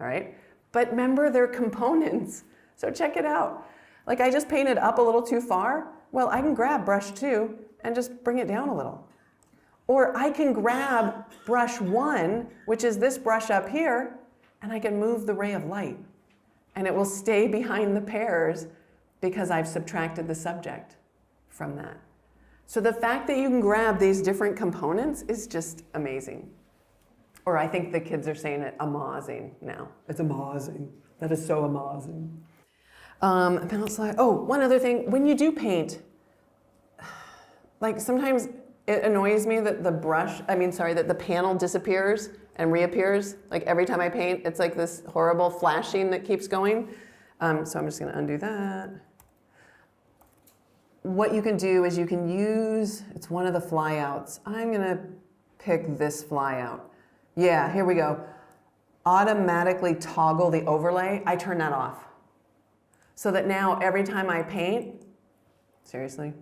all right? But remember, they're components. So check it out. Like I just painted up a little too far. Well, I can grab brush 2 and just bring it down a little. Or I can grab brush 1, which is this brush up here, and I can move the ray of light. And it will stay behind the pears because I've subtracted the subject from that. So the fact that you can grab these different components is just amazing. Or I think the kids are saying it amazing now. It's amazing. That is so amazing. Oh, one other thing. When you do paint, like sometimes it annoys me that that the panel disappears and reappears. Like every time I paint, it's like this horrible flashing that keeps going. So I'm just gonna undo that. What you can do is you can use, it's one of the flyouts. I'm gonna pick this flyout. Yeah, here we go. Automatically toggle the overlay. I turn that off. So that now every time I paint, seriously?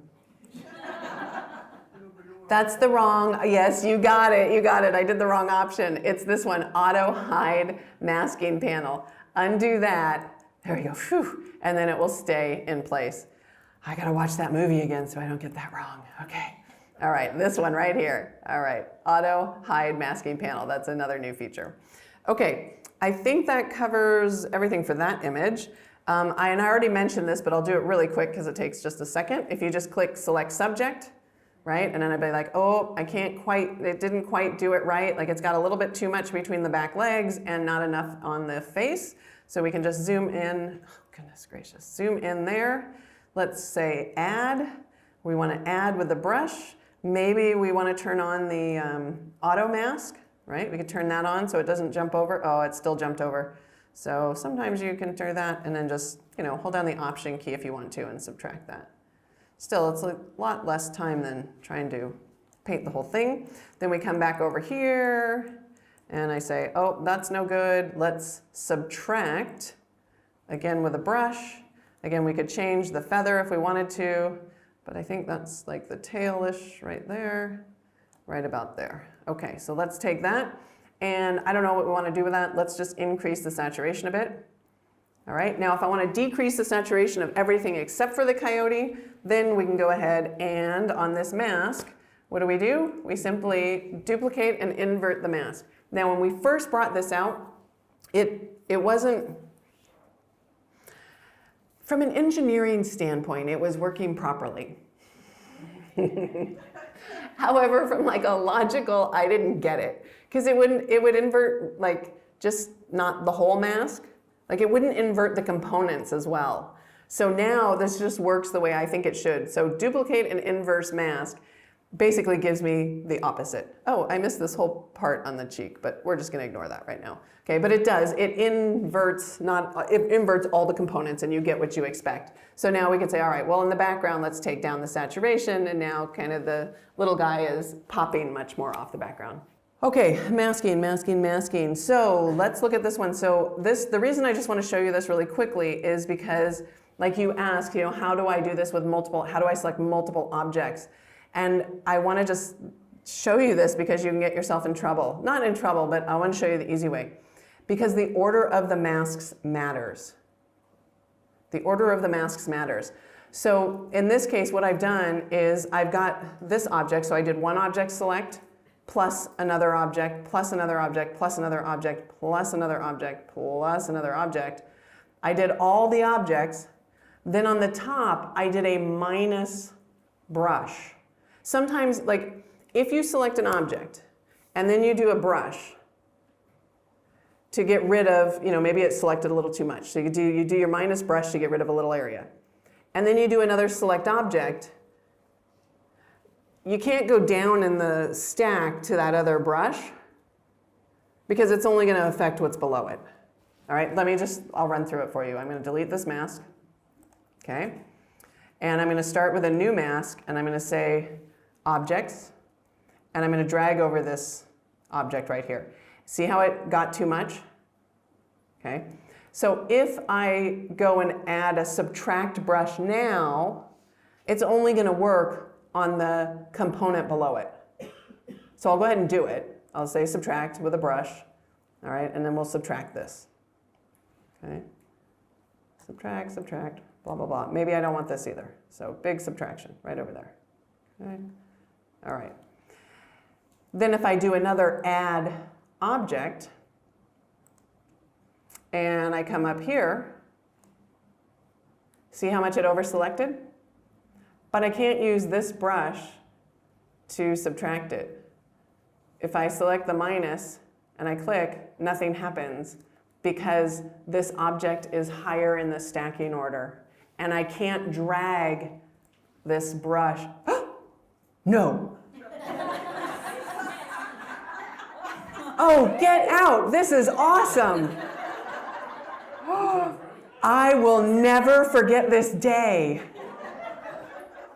That's the wrong, yes, you got it. I did the wrong option. It's this one, auto hide masking panel. Undo that, there we go, whew, and then it will stay in place. I gotta watch that movie again so I don't get that wrong. Okay, all right, this one right here. All right, auto hide masking panel, that's another new feature. Okay, I think that covers everything for that image. I already mentioned this, but I'll do it really quick because it takes just a second. If you just click select subject, right? And then I'd be like, oh, it didn't quite do it right. Like it's got a little bit too much between the back legs and not enough on the face. So we can just zoom in, oh, goodness gracious, zoom in there. Let's say add. We want to add with the brush. Maybe we want to turn on the auto mask, right? We could turn that on so it doesn't jump over. Oh, it still jumped over. So sometimes you can do that and then just, hold down the option key if you want to and subtract that. Still, it's a lot less time than trying to paint the whole thing. Then we come back over here and I say, oh, that's no good. Let's subtract, again with a brush. Again, we could change the feather if we wanted to, but I think that's like the tailish right there, right about there. Okay, so let's take that. And I don't know what we want to do with that. Let's just increase the saturation a bit. All right, now if I want to decrease the saturation of everything except for the coyote, then we can go ahead and on this mask, what do? We simply duplicate and invert the mask. Now when we first brought this out, it wasn't, from an engineering standpoint, it was working properly. However, from like a logical, I didn't get it. Because it would invert like just not the whole mask. Like it wouldn't invert the components as well. So now this just works the way I think it should. So duplicate and inverse mask basically gives me the opposite. Oh, I missed this whole part on the cheek, but we're just gonna ignore that right now. Okay, but it does, it inverts all the components and you get what you expect. So now we can say, all right, well in the background, let's take down the saturation and now kind of the little guy is popping much more off the background. Okay, masking. So let's look at this one. So the reason I just want to show you this really quickly is because like you asked, how do I do this with how do I select multiple objects? And I want to just show you this because you can get yourself in trouble. Not in trouble, but I want to show you the easy way. Because the order of the masks matters. The order of the masks matters. So in this case, what I've done is I've got this object. So I did one object select, plus another object, plus another object, plus another object, plus another object, plus another object. I did all the objects. Then on the top, I did a minus brush. Sometimes, like, if you select an object, and then you do a brush to get rid of, maybe it's selected a little too much. So you do your minus brush to get rid of a little area. And then you do another select object. You can't go down in the stack to that other brush because it's only going to affect what's below it. All right, I'll run through it for you. I'm going to delete this mask, okay? And I'm going to start with a new mask, and I'm going to say objects, and I'm going to drag over this object right here. See how it got too much? Okay. So if I go and add a subtract brush now, it's only going to work on the component below it. So I'll go ahead and do it. I'll say subtract with a brush, all right, and then we'll subtract this. Okay. Subtract, subtract, blah, blah, blah. Maybe I don't want this either. So big subtraction right over there. Okay. All right. Then if I do another add object, and I come up here, see how much it over-selected? But I can't use this brush to subtract it. If I select the minus and I click, nothing happens because this object is higher in the stacking order. And I can't drag this brush. No. Oh, get out. This is awesome. I will never forget this day.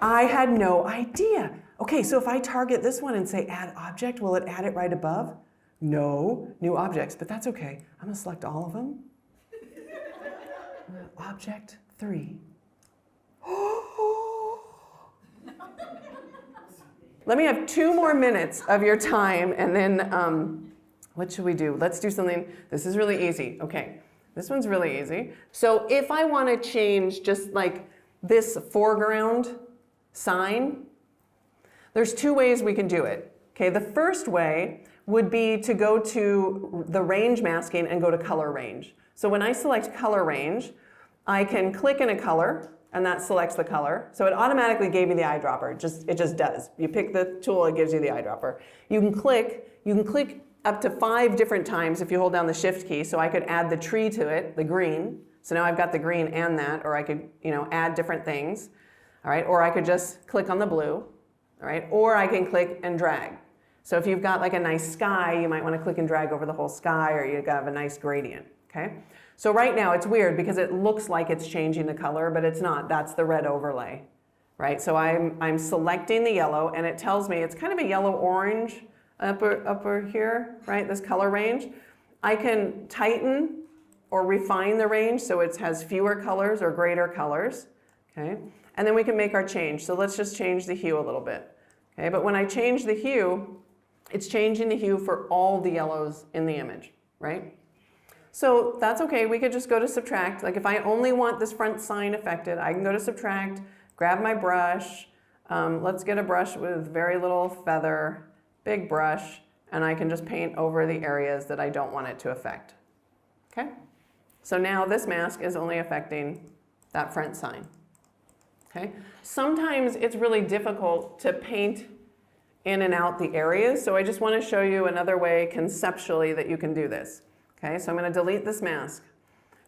I had no idea. Okay, so if I target this one and say add object, will it add it right above? No, new objects, but that's okay. I'm gonna select all of them. Object 3. Let me have 2 more minutes of your time, and then what should we do? Let's do something. This is really easy. Okay, this one's really easy. So if I want to change just like this foreground sign, there's 2 ways we can do it. Okay, the first way would be to go to the range masking and go to color range. So when I select color range, I can click in a color, and that selects the color. So it automatically gave me the eyedropper. It just does. You pick the tool, it gives you the eyedropper. You can click up to 5 different times if you hold down the shift key. So I could add the tree to it, the green. So now I've got the green and that, or I could, add different things. All right, or I could just click on the blue. All right, or I can click and drag. So if you've got like a nice sky, you might want to click and drag over the whole sky, or you have a nice gradient. Okay. So right now it's weird because it looks like it's changing the color, but it's not. That's the red overlay, right? So I'm selecting the yellow, and it tells me it's kind of a yellow-orange upper here, right? This color range. I can tighten or refine the range so it has fewer colors or greater colors, okay? And then we can make our change. So let's just change the hue a little bit, okay? But when I change the hue, it's changing the hue for all the yellows in the image, right? So that's okay, we could just go to subtract. Like if I only want this front sign affected, I can go to subtract, grab my brush. Let's get a brush with very little feather, big brush, and I can just paint over the areas that I don't want it to affect. Okay? So now this mask is only affecting that front sign. Okay? Sometimes it's really difficult to paint in and out the areas, so I just want to show you another way conceptually that you can do this. Okay, so I'm going to delete this mask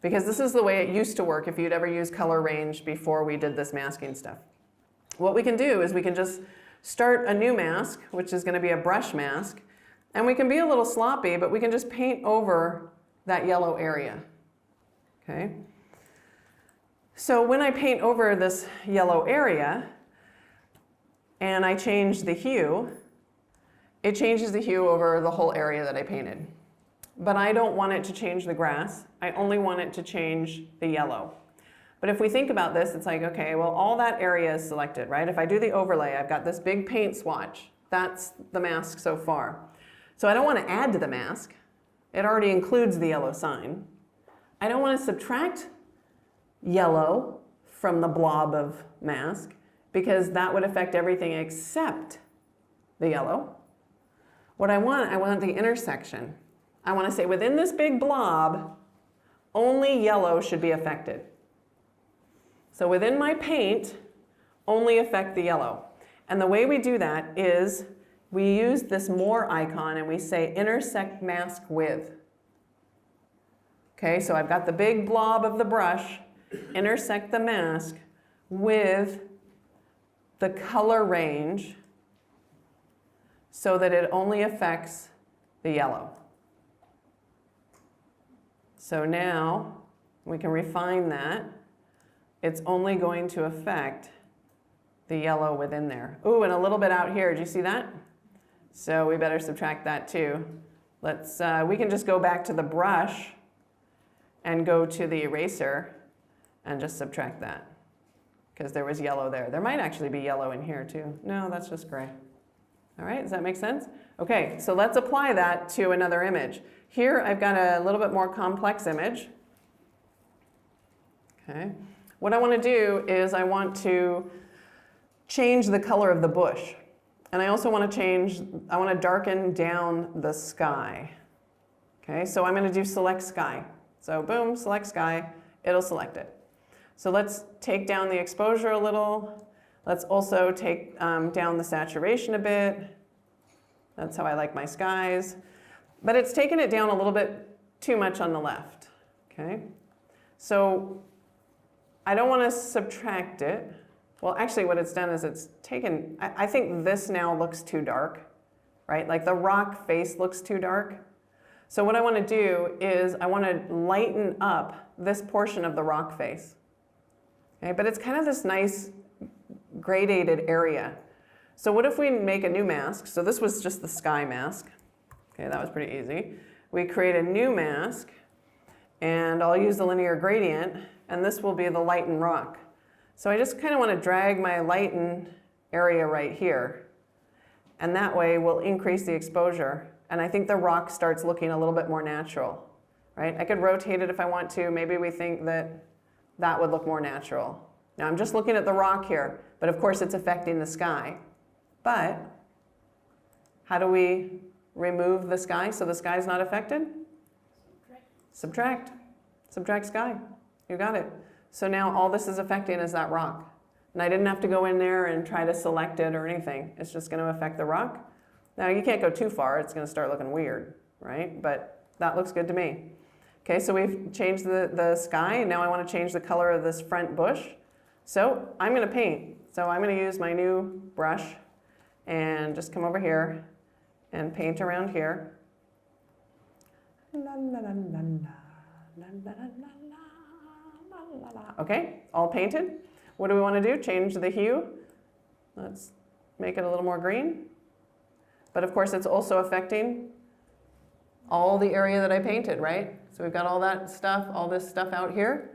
because this is the way it used to work if you'd ever used color range before we did this masking stuff. What we can do is we can just start a new mask, which is going to be a brush mask, and we can be a little sloppy, but we can just paint over that yellow area. Okay, so when I paint over this yellow area and I change the hue, it changes the hue over the whole area that I painted. But I don't want it to change the grass. I only want it to change the yellow. But if we think about this, it's like, okay, well, all that area is selected, right? If I do the overlay, I've got this big paint swatch. That's the mask so far. So I don't want to add to the mask. It already includes the yellow sign. I don't want to subtract yellow from the blob of mask because that would affect everything except the yellow. What I want the intersection. I want to say within this big blob, only yellow should be affected. So within my paint, only affect the yellow. And the way we do that is we use this more icon and we say intersect mask with. Okay, so I've got the big blob of the brush, intersect the mask with the color range so that it only affects the yellow. So now we can refine that. It's only going to affect the yellow within there. Ooh, and a little bit out here. Did you see that? So we better subtract that too. We can just go back to the brush and go to the eraser and just subtract that because there was yellow there. There might actually be yellow in here too. No, that's just gray. All right, does that make sense? Okay, so let's apply that to another image. Here I've got a little bit more complex image. Okay. What I want to do is I want to change the color of the bush. And I also want to darken down the sky. Okay, so I'm going to do select sky. So boom, select sky, it'll select it. So let's take down the exposure a little. Let's also take down the saturation a bit. That's how I like my skies. But it's taken it down a little bit too much on the left. Okay, so I don't want to subtract it. Well, actually what it's done is it's taken, I think this now looks too dark, right? Like the rock face looks too dark. So what I want to do is I want to lighten up this portion of the rock face. Okay, but it's kind of this nice gradated area. So what if we make a new mask? So this was just the sky mask. Okay, that was pretty easy. We create a new mask, and I'll use the linear gradient, and this will be the lighten rock. So I just kind of want to drag my lighten area right here, and that way we'll increase the exposure, and I think the rock starts looking a little bit more natural, right? I could rotate it if I want to. Maybe we think that that would look more natural. Now I'm just looking at the rock here, but of course it's affecting the sky. But how do we remove the sky so the sky is not affected? Subtract. Subtract sky. You got it. So now all this is affecting is that rock. And I didn't have to go in there and try to select it or anything. It's just going to affect the rock. Now you can't go too far. It's going to start looking weird, right? But that looks good to me. Okay, so we've changed the sky, and now I want to change the color of this front bush. So I'm going to paint. So I'm going to use my new brush and just come over here and paint around here. Okay, all painted. What do we want to do? Change the hue. Let's make it a little more green. But of course it's also affecting all the area that I painted, right? So we've got all that stuff, all this stuff out here.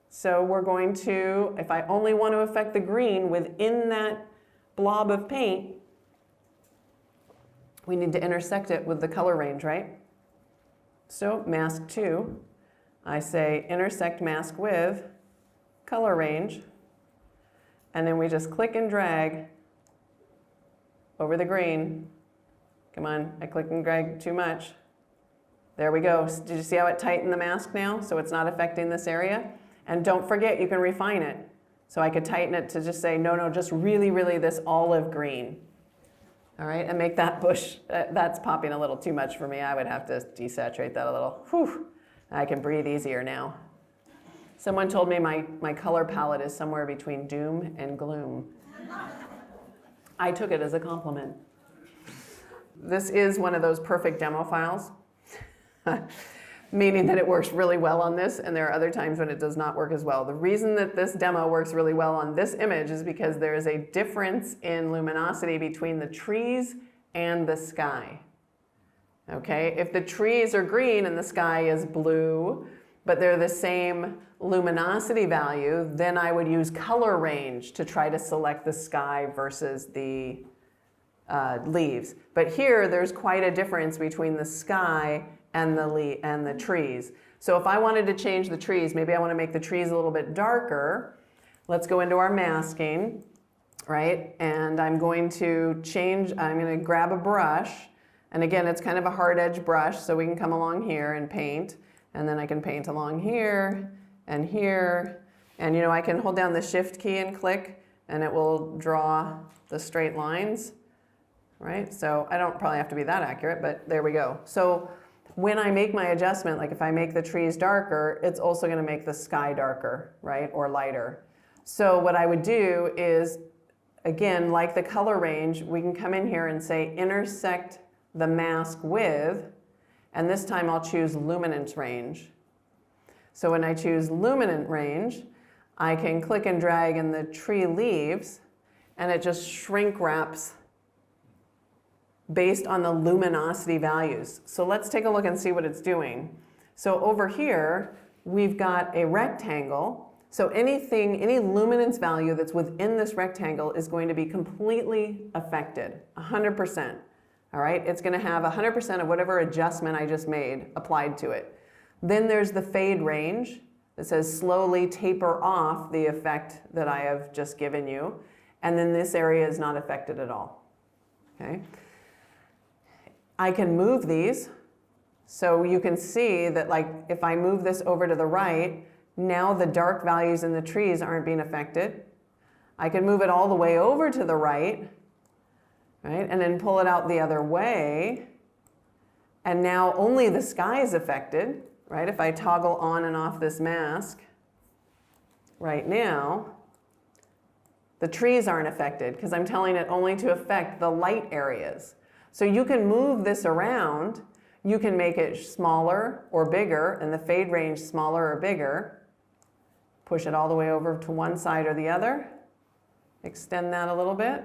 So we're going to, if I only want to affect the green within that blob of paint, we need to intersect it with the color range, right? So mask 2, I say intersect mask with color range, and then we just click and drag over the green. Come on, I click and drag too much. There we go. Did you see how it tightened the mask now? So it's not affecting this area. And don't forget, you can refine it. So I could tighten it to just say, no, just really, really this olive green. All right, and make that bush, that's popping a little too much for me. I would have to desaturate that a little. Whew, I can breathe easier now. Someone told me my color palette is somewhere between doom and gloom. I took it as a compliment. This is one of those perfect demo files, meaning that it works really well on this, and there are other times when it does not work as well. The reason that this demo works really well on this image is because there is a difference in luminosity between the trees and the sky. Okay, if the trees are green and the sky is blue, but they're the same luminosity value, then I would use color range to try to select the sky versus the leaves. But here, there's quite a difference between the sky and the trees. So if I wanted to change the trees, maybe I want to make the trees a little bit darker. Let's go into our masking, right? And I'm going to grab a brush. And again, it's kind of a hard edge brush, so we can come along here and paint. And then I can paint along here and here. And I can hold down the shift key and click, and it will draw the straight lines, right? So I don't probably have to be that accurate, but there we go. So when I make my adjustment, like if I make the trees darker, it's also going to make the sky darker, right, or lighter. So what I would do is, again, like the color range, we can come in here and say intersect the mask with, and this time I'll choose luminance range. So when I choose luminant range, I can click and drag in the tree leaves, and it just shrink wraps based on the luminosity values. So let's take a look and see what it's doing. So over here, we've got a rectangle. So any luminance value that's within this rectangle is going to be completely affected, 100%. All right, it's going to have 100% of whatever adjustment I just made applied to it. Then there's the fade range, that says slowly taper off the effect that I have just given you. And then this area is not affected at all. Okay? I can move these. So you can see that, like, if I move this over to the right, now the dark values in the trees aren't being affected. I can move it all the way over to the right, right? And then pull it out the other way. And now only the sky is affected, right? If I toggle on and off this mask right now, the trees aren't affected because I'm telling it only to affect the light areas. So you can move this around. You can make it smaller or bigger, and the fade range smaller or bigger. Push it all the way over to one side or the other. Extend that a little bit.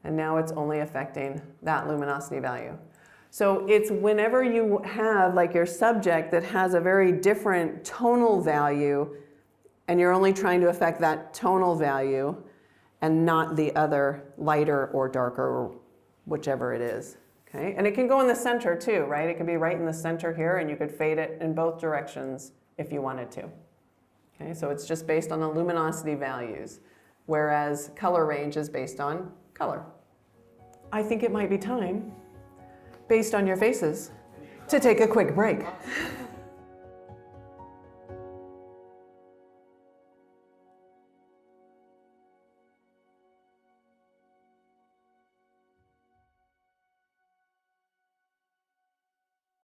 And now it's only affecting that luminosity value. So it's whenever you have like your subject that has a very different tonal value, and you're only trying to affect that tonal value and not the other lighter or darker or whichever it is. Okay? And it can go in the center too, right? It could be right in the center here, and you could fade it in both directions if you wanted to. Okay? So it's just based on the luminosity values, whereas color range is based on color. I think it might be time, based on your faces, to take a quick break.